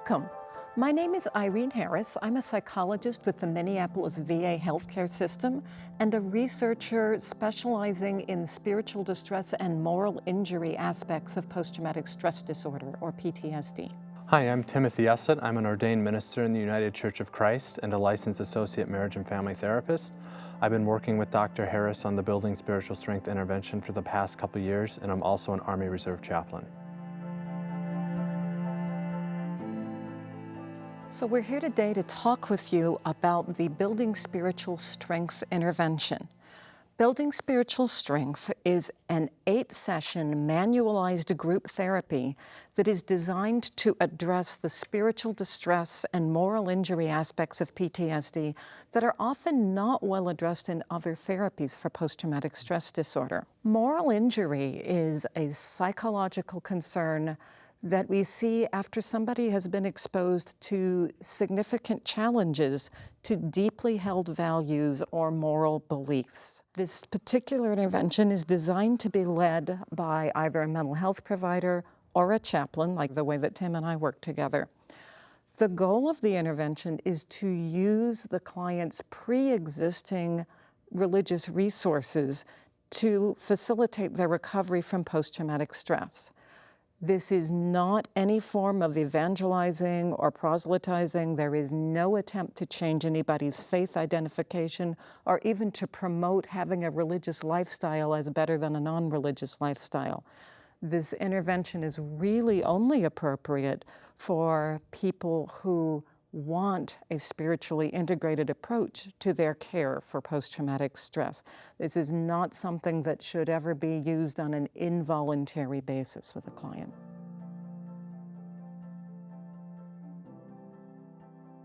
Welcome. My name is Irene Harris. I'm a psychologist with the Minneapolis VA healthcare system and a researcher specializing in spiritual distress and moral injury aspects of post-traumatic stress disorder, or PTSD. Hi, I'm Timothy Essett. I'm an ordained minister in the United Church of Christ and a licensed associate marriage and family therapist. I've been working with Dr. Harris on the Building Spiritual Strength intervention for the past couple years, and I'm also an Army Reserve chaplain. So we're here today to talk with you about the Building Spiritual Strength intervention. Building Spiritual Strength is an 8-session manualized group therapy that is designed to address the spiritual distress and moral injury aspects of PTSD that are often not well addressed in other therapies for post-traumatic stress disorder. Moral injury is a psychological concern that we see after somebody has been exposed to significant challenges to deeply held values or moral beliefs. This particular intervention is designed to be led by either a mental health provider or a chaplain, like the way that Tim and I work together. The goal of the intervention is to use the client's pre-existing religious resources to facilitate their recovery from post-traumatic stress. This is not any form of evangelizing or proselytizing. There is no attempt to change anybody's faith identification or even to promote having a religious lifestyle as better than a non-religious lifestyle. This intervention is really only appropriate for people who want a spiritually integrated approach to their care for post-traumatic stress. This is not something that should ever be used on an involuntary basis with a client.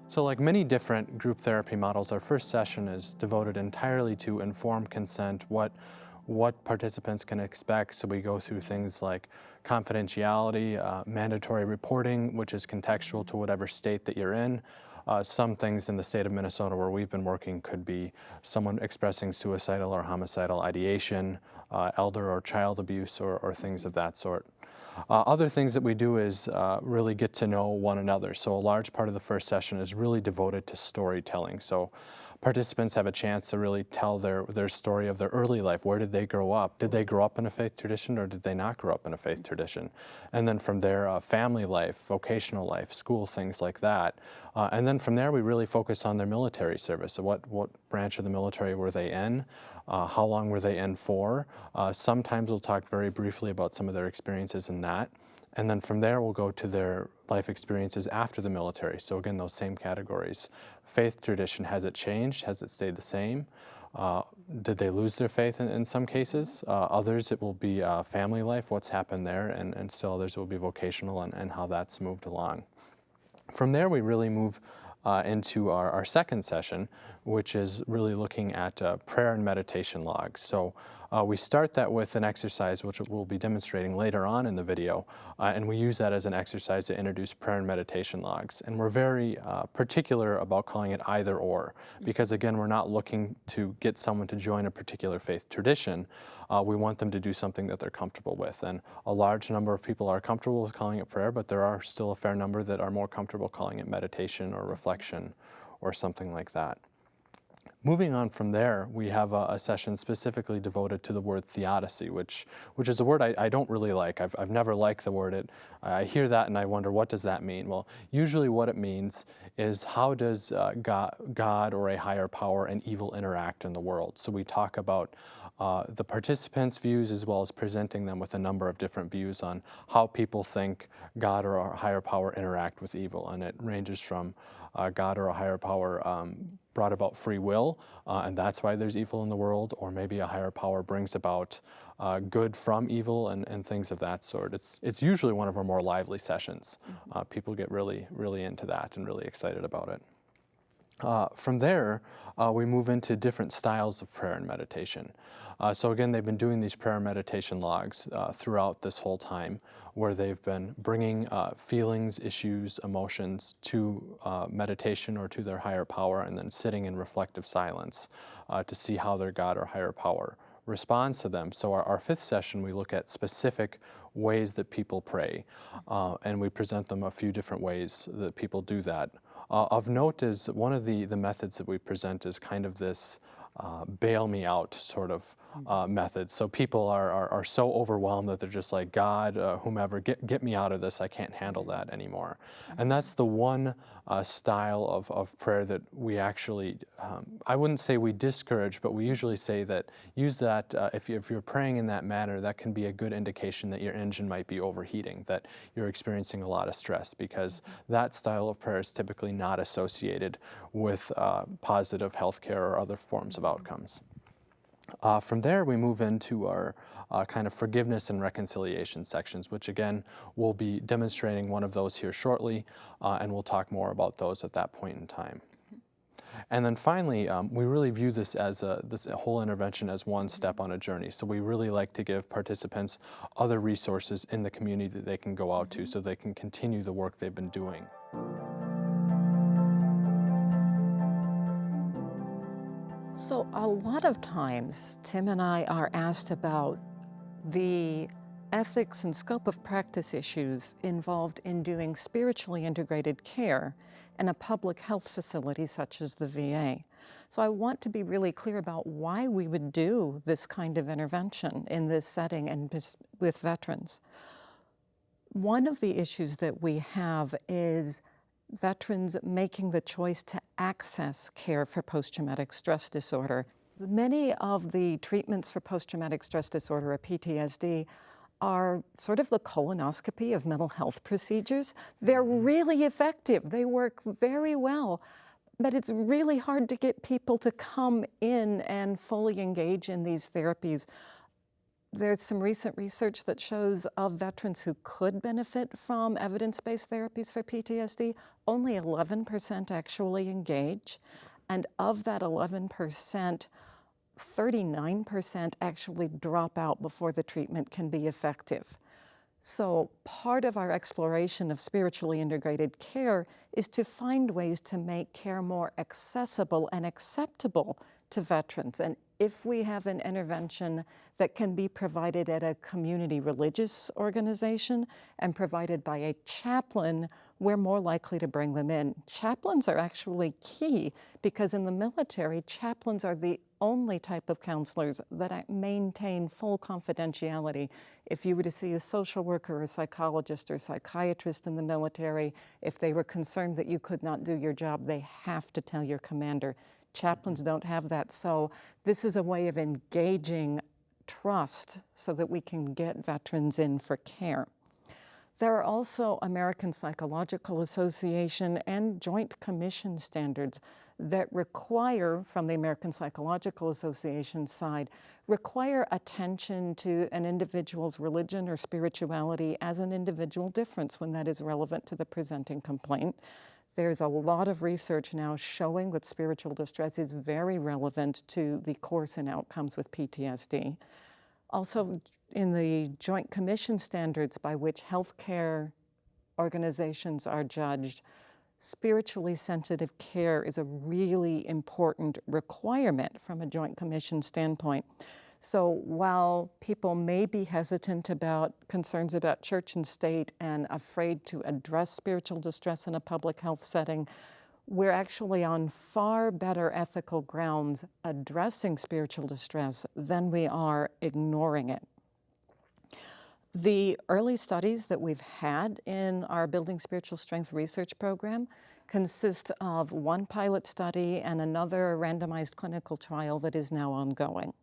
So like many different group therapy models, our first session is devoted entirely to informed consent, what participants can expect. So we go through things like confidentiality, mandatory reporting, which is contextual to whatever state that you're in. Some things in the state of Minnesota where we've been working could be someone expressing suicidal or homicidal ideation, elder or child abuse, or things of that sort. Other things that we do is really get to know one another. So a large part of the first session is really devoted to storytelling. So participants have a chance to really tell their story of their early life. Where did they grow up? Did they grow up in a faith tradition, or did they not grow up in a faith tradition? And then from there, family life, vocational life, school, things like that. And then from there, we really focus on their military service. So what branch of the military were they in? How long were they in for? Sometimes we'll talk very briefly about some of their experiences in that. And then from there, we'll go to their life experiences after the military. So again, those same categories. Faith tradition, has it changed? Has it stayed the same? Did they lose their faith in some cases? Others, it will be family life, what's happened there, and still others will be vocational and how that's moved along. From there, we really move into our second session, which is really looking at prayer and meditation logs. So we start that with an exercise, which we'll be demonstrating later on in the video, and we use that as an exercise to introduce prayer and meditation logs. And we're very particular about calling it either or, because again, we're not looking to get someone to join a particular faith tradition. We want them to do something that they're comfortable with. And a large number of people are comfortable with calling it prayer, but there are still a fair number that are more comfortable calling it meditation or reflection or something like that. Moving on from there, we have a session specifically devoted to the word theodicy, which is a word I don't really like. I've never liked the word. I hear that and I wonder, what does that mean? Well, usually what it means is, how does God or a higher power and evil interact in the world? So we talk about the participants' views, as well as presenting them with a number of different views on how people think God or a higher power interact with evil. And it ranges from God or a higher power brought about free will, and that's why there's evil in the world, or maybe a higher power brings about good from evil and things of that sort. It's usually one of our more lively sessions. People get really into that and really excited about it. From there, we move into different styles of prayer and meditation. So again, they've been doing these prayer and meditation logs throughout this whole time, where they've been bringing feelings, issues, emotions to meditation or to their higher power, and then sitting in reflective silence to see how their God or higher power responds to them. So our fifth session, we look at specific ways that people pray, and we present them a few different ways that people do that. Of note is one of the methods that we present is kind of this bail me out sort of method. So people are so overwhelmed that they're just like, God, whomever, get me out of this. I can't handle that anymore. And that's the one style of prayer that we actually, I wouldn't say we discourage, but we usually say that use that, if you're praying in that manner, that can be a good indication that your engine might be overheating, that you're experiencing a lot of stress, because that style of prayer is typically not associated with positive healthcare or other forms of outcomes. From there, we move into our kind of forgiveness and reconciliation sections, which again, we'll be demonstrating one of those here shortly, and we'll talk more about those at that point in time. And then finally, we really view this as this whole intervention as one step on a journey. So we really like to give participants other resources in the community that they can go out to so they can continue the work they've been doing. So a lot of times, Tim and I are asked about the ethics and scope of practice issues involved in doing spiritually integrated care in a public health facility such as the VA. So I want to be really clear about why we would do this kind of intervention in this setting and with veterans. One of the issues that we have is veterans making the choice to access care for post-traumatic stress disorder. Many of the treatments for post-traumatic stress disorder, or PTSD, are sort of the colonoscopy of mental health procedures. They're really effective. They work very well. But it's really hard to get people to come in and fully engage in these therapies. There's some recent research that shows of veterans who could benefit from evidence-based therapies for PTSD, only 11% actually engage. And of that 11%, 39% actually drop out before the treatment can be effective. So part of our exploration of spiritually integrated care is to find ways to make care more accessible and acceptable to veterans. And if we have an intervention that can be provided at a community religious organization and provided by a chaplain, we're more likely to bring them in. Chaplains are actually key because in the military, chaplains are the only type of counselors that maintain full confidentiality. If you were to see a social worker or a psychologist or psychiatrist in the military, if they were concerned that you could not do your job, they have to tell your commander. Chaplains don't have that, so this is a way of engaging trust so that we can get veterans in for care. There are also American Psychological Association and Joint Commission standards that require, from the American Psychological Association side, require attention to an individual's religion or spirituality as an individual difference when that is relevant to the presenting complaint. There's a lot of research now showing that spiritual distress is very relevant to the course and outcomes with PTSD. Also, in the Joint Commission standards by which healthcare organizations are judged, spiritually sensitive care is a really important requirement from a Joint Commission standpoint. So while people may be hesitant about concerns about church and state and afraid to address spiritual distress in a public health setting, we're actually on far better ethical grounds addressing spiritual distress than we are ignoring it. The early studies that we've had in our Building Spiritual Strength research program consist of one pilot study and another randomized clinical trial that is now ongoing.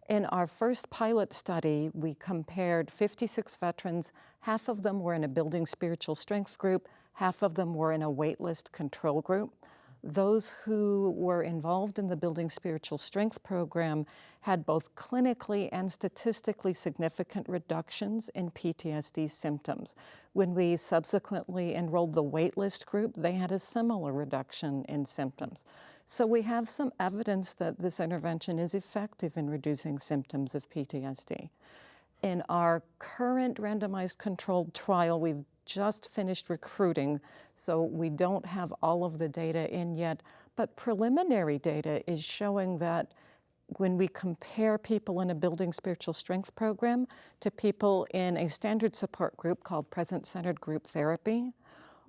In our first pilot study, we compared 56 veterans. Half of them were in a Building Spiritual Strength group, half of them were in a waitlist control group. Those who were involved in the Building Spiritual Strength program had both clinically and statistically significant reductions in PTSD symptoms. When we subsequently enrolled the waitlist group, they had a similar reduction in symptoms. So we have some evidence that this intervention is effective in reducing symptoms of PTSD. In our current randomized controlled trial, we've just finished recruiting, so we don't have all of the data in yet, but preliminary data is showing that when we compare people in a Building Spiritual Strength program to people in a standard support group called Present-Centered Group Therapy,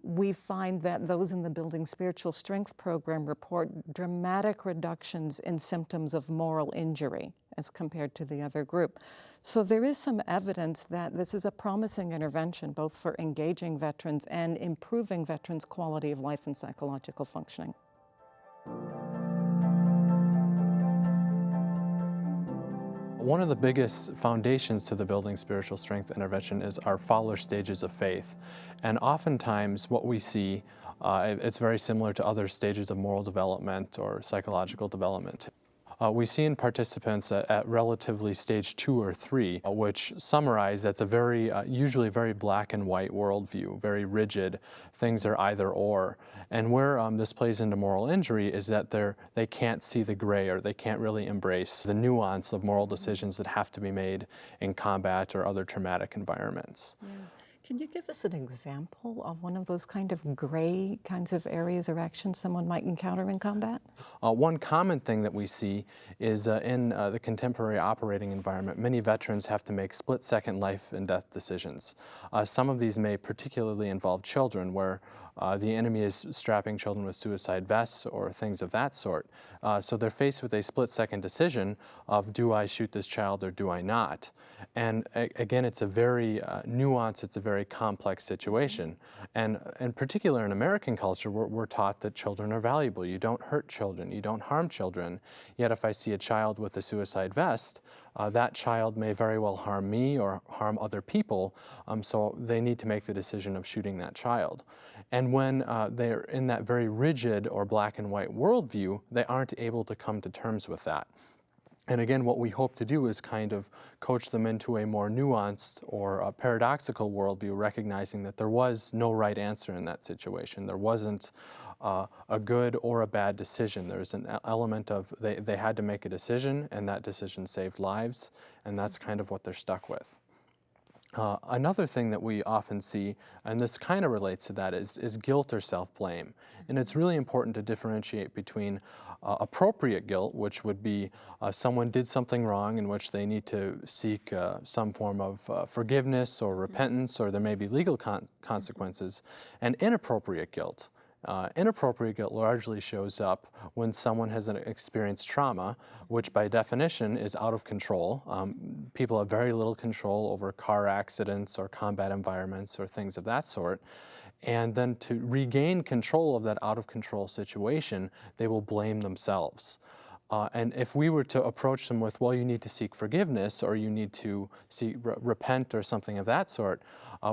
we find that those in the Building Spiritual Strength program report dramatic reductions in symptoms of moral injury as compared to the other group. So there is some evidence that this is a promising intervention both for engaging veterans and improving veterans' quality of life and psychological functioning. One of the biggest foundations to the Building Spiritual Strength intervention is our Fowler stages of faith. And oftentimes what we see, it's very similar to other stages of moral development or psychological development. We see in participants at relatively stage 2 or 3, which summarize that's a very, usually very black and white worldview, very rigid, things are either or. And where this plays into moral injury is that they can't see the gray, or they can't really embrace the nuance of moral decisions that have to be made in combat or other traumatic environments. Yeah. Can you give us an example of one of those kind of gray kinds of areas or actions someone might encounter in combat? One common thing that we see is in the contemporary operating environment, many veterans have to make split-second life and death decisions. Some of these may particularly involve children, where the enemy is strapping children with suicide vests or things of that sort. So they're faced with a split-second decision of, do I shoot this child or do I not? And again, it's a very nuanced, it's a very complex situation. And in particular in American culture, we're taught that children are valuable. You don't hurt children, you don't harm children. Yet if I see a child with a suicide vest, that child may very well harm me or harm other people, so they need to make the decision of shooting that child. And when they're in that very rigid or black and white worldview, they aren't able to come to terms with that. And again, what we hope to do is kind of coach them into a more nuanced or a paradoxical worldview, recognizing that there was no right answer in that situation. There wasn't a good or a bad decision. There's an element of they had to make a decision, and that decision saved lives, and that's kind of what they're stuck with. Another thing that we often see, and this kind of relates to that, is guilt or self-blame. And it's really important to differentiate between appropriate guilt, which would be someone did something wrong in which they need to seek some form of forgiveness or repentance, or there may be legal consequences, and inappropriate guilt. Inappropriate guilt largely shows up when someone has experienced trauma, which by definition is out of control. People have very little control over car accidents or combat environments or things of that sort. And then to regain control of that out of control situation, they will blame themselves. And if we were to approach them with, well, you need to seek forgiveness, or you need to repent or something of that sort,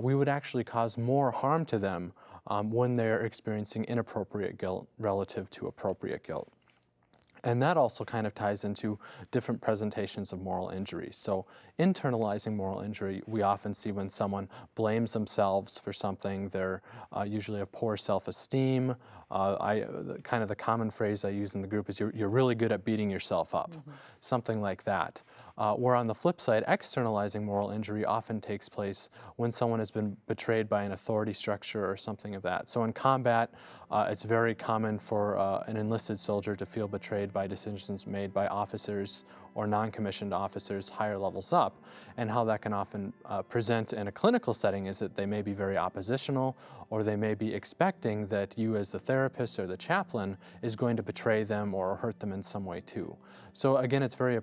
we would actually cause more harm to them when they're experiencing inappropriate guilt relative to appropriate guilt. And that also kind of ties into different presentations of moral injury. So internalizing moral injury, we often see when someone blames themselves for something. They're usually have poor self-esteem. Kind of the common phrase I use in the group is, you're really good at beating yourself up, something like that. Where on the flip side, externalizing moral injury often takes place when someone has been betrayed by an authority structure or something of that. So in combat, it's very common for an enlisted soldier to feel betrayed by decisions made by officers or non-commissioned officers higher levels up. And how that can often present in a clinical setting is that they may be very oppositional, or they may be expecting that you as the therapist or the chaplain is going to betray them or hurt them in some way too. So again, it's very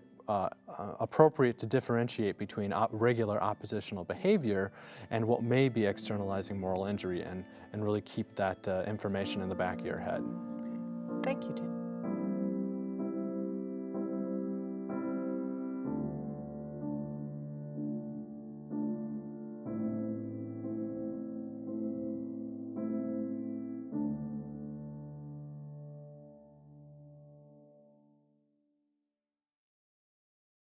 appropriate to differentiate between regular oppositional behavior and what may be externalizing moral injury, and really keep that information in the back of your head. Thank you, Jim.